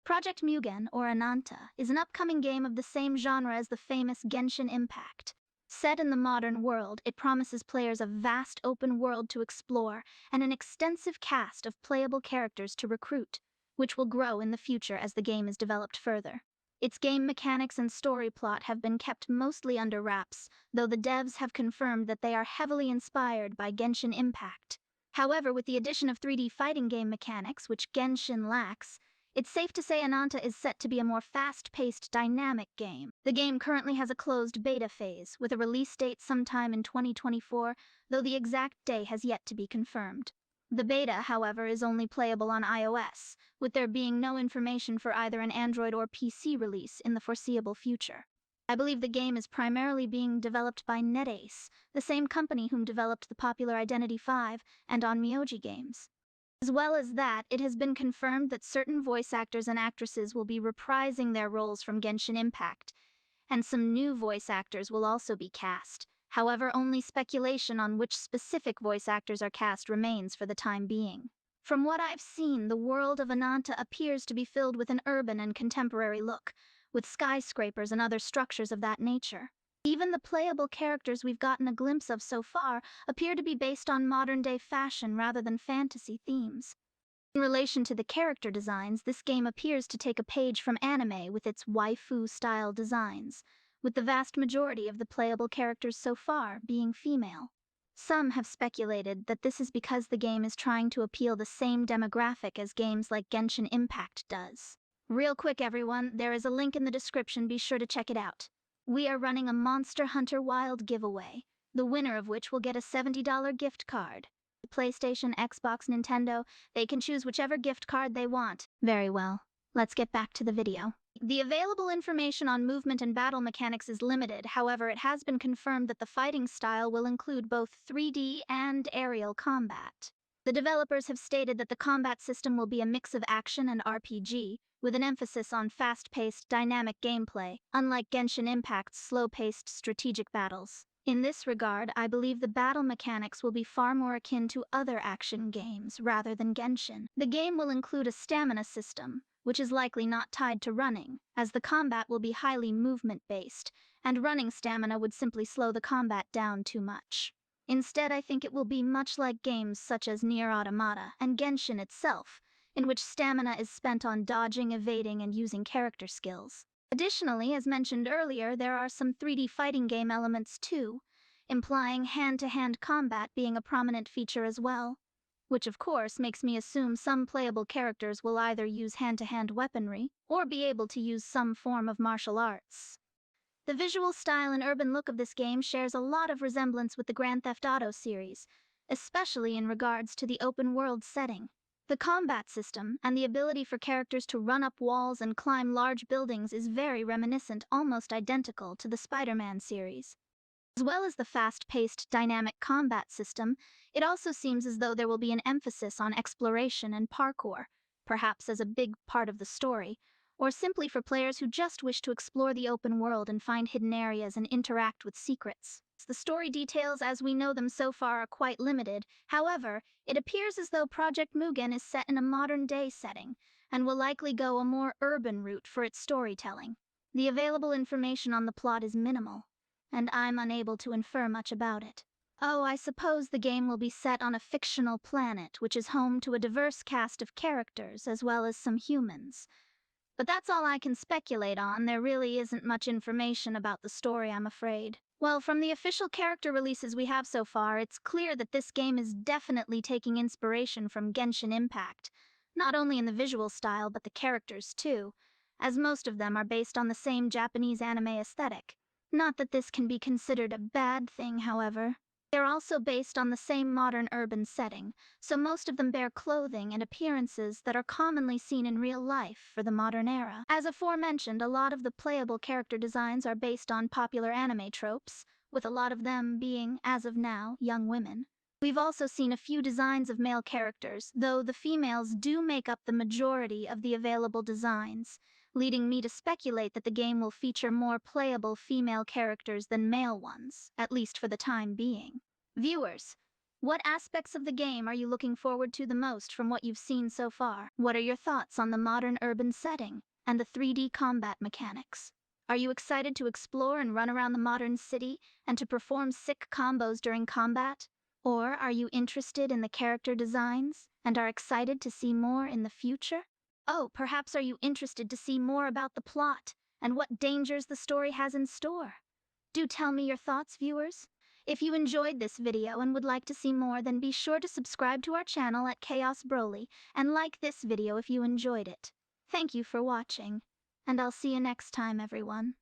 Project Mugen, or Ananta, is an upcoming game of the same genre as the famous Genshin Impact. Set in the modern world, it promises players a vast open world to explore and an extensive cast of playable characters to recruit, which will grow in the future as the game is developed further. Its game mechanics and story plot have been kept mostly under wraps, though the devs have confirmed that they are heavily inspired by Genshin Impact. However, with the addition of 3D fighting game mechanics, which Genshin lacks, it's safe to say Ananta is set to be a more fast-paced, dynamic game. The game currently has a closed beta phase, with a release date sometime in 2024, though the exact day has yet to be confirmed. The beta, however, is only playable on iOS, with there being no information for either an Android or PC release in the foreseeable future. I believe the game is primarily being developed by NetAce, the same company whom developed the popular Identity V and Onmyoji games. As well as that, it has been confirmed that certain voice actors and actresses will be reprising their roles from Genshin Impact, and some new voice actors will also be cast. However, only speculation on which specific voice actors are cast remains for the time being. From what I've seen, the world of Ananta appears to be filled with an urban and contemporary look, with skyscrapers and other structures of that nature. Even the playable characters we've gotten a glimpse of so far appear to be based on modern-day fashion rather than fantasy themes. In relation to the character designs, this game appears to take a page from anime with its waifu-style designs, with the vast majority of the playable characters so far being female. Some have speculated that this is because the game is trying to appeal the same demographic as games like Genshin Impact does. Real quick, everyone, there is a link in the description, be sure to check it out. We are running a Monster Hunter Wild giveaway, the winner of which will get a $70 gift card. PlayStation, Xbox, Nintendo, they can choose whichever gift card they want. Very well, let's get back to the video. The available information on movement and battle mechanics is limited, however, it has been confirmed that the fighting style will include both 3D and aerial combat. The developers have stated that the combat system will be a mix of action and RPG, with an emphasis on fast-paced, dynamic gameplay, unlike Genshin Impact's slow-paced strategic battles. In this regard, I believe the battle mechanics will be far more akin to other action games rather than Genshin. The game will include a stamina system, which is likely not tied to running, as the combat will be highly movement-based, and running stamina would simply slow the combat down too much. Instead, I think it will be much like games such as Nier Automata and Genshin itself, in which stamina is spent on dodging, evading, and using character skills. Additionally, as mentioned earlier, there are some 3D fighting game elements too, implying hand-to-hand combat being a prominent feature as well, which of course makes me assume some playable characters will either use hand-to-hand weaponry or be able to use some form of martial arts. The visual style and urban look of this game shares a lot of resemblance with the Grand Theft Auto series, especially in regards to the open-world setting. The combat system, and the ability for characters to run up walls and climb large buildings is very reminiscent, almost identical, to the Spider-Man series. As well as the fast-paced, dynamic combat system, it also seems as though there will be an emphasis on exploration and parkour, perhaps as a big part of the story, or simply for players who just wish to explore the open world and find hidden areas and interact with secrets. The story details as we know them so far are quite limited. However, it appears as though Project Mugen is set in a modern-day setting, and will likely go a more urban route for its storytelling. The available information on the plot is minimal, and I'm unable to infer much about it. Oh, I suppose the game will be set on a fictional planet, which is home to a diverse cast of characters, as well as some humans. But that's all I can speculate on. There really isn't much information about the story, I'm afraid. Well, from the official character releases we have so far, it's clear that this game is definitely taking inspiration from Genshin Impact, not only in the visual style but the characters too, as most of them are based on the same Japanese anime aesthetic. Not that this can be considered a bad thing, however. They're also based on the same modern urban setting, so most of them bear clothing and appearances that are commonly seen in real life for the modern era. As aforementioned, a lot of the playable character designs are based on popular anime tropes, with a lot of them being, as of now, young women. We've also seen a few designs of male characters, though the females do make up the majority of the available designs, leading me to speculate that the game will feature more playable female characters than male ones, at least for the time being. Viewers, What aspects of the game are you looking forward to the most from what you've seen so far? What are your thoughts on the modern urban setting and the 3D combat mechanics? Are you excited to explore and run around the modern city and to perform sick combos during combat? Or are you interested in the character designs and are excited to see more in the future? Oh, perhaps are you interested to see more about the plot and what dangers the story has in store? Do tell me your thoughts, viewers. If you enjoyed this video and would like to see more, then be sure to subscribe to our channel at Chaos Broly and like this video if you enjoyed it. Thank you for watching, and I'll see you next time, everyone.